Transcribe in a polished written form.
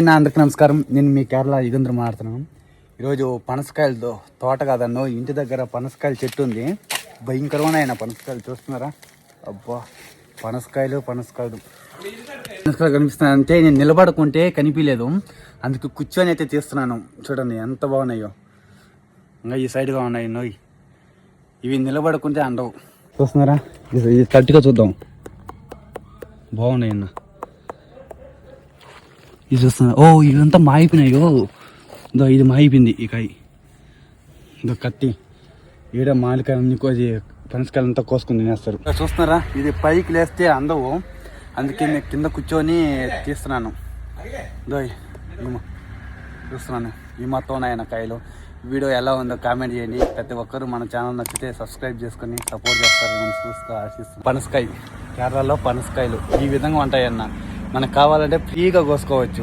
అందరికి నమస్కారం. నేను మీ కేరళ యుగేంద్ర మాట్లాడుతున్నాను. ఈరోజు పనసకాయలతో తోట కాదన్నో ఇంటి దగ్గర పనసకాయల చెట్టు ఉంది. భయంకరమైన పనసకాయలు చూస్తున్నారా? అబ్బా, పనసకాయలు కనిపిస్తున్నాయి. అంటే నేను నిలబడుకుంటే కనిపించలేదు, అందుకు కూర్చొని అయితే తీస్తున్నాను. చూడండి ఎంత బాగున్నాయో. ఇంకా ఈ సైడ్గా ఉన్నాయి నోయి. ఇవి నిలబడుకుంటే అండవు. చూస్తున్నారా? ఇది తట్టుగా చూద్దాం. బాగున్నాయి అన్న. ఇది చూస్తున్నా. ఓ, ఇదంతా మాయిపోయినాయో. ఇదో ఇది మాయిపోయింది. ఈ కాయ ఇదో కత్తి ఈడ మామిడికాయ అది పనసకాయలంతా కోసుకుని తినేస్తారు. చూస్తున్నారా? ఇది పైకి లేస్తే అందవు, అందుకే నేను కింద కూర్చొని తీస్తున్నాను. ఇదో చూస్తున్నాను. ఈ మొత్తం ఉన్నాయన్న కాయలు. వీడియో ఎలా ఉందో కామెంట్ చేయండి. ప్రతి ఒక్కరు మన ఛానల్ నచ్చితే సబ్స్క్రైబ్ చేసుకుని సపోర్ట్ చేస్తారు. మనం చూస్తూ ఆశిస్తాం. పనసకాయ, కేరళలో పనసకాయలు ఈ విధంగా ఉంటాయన్న. మనకు కావాలంటే ఫ్రీగా కోసుకోవచ్చు.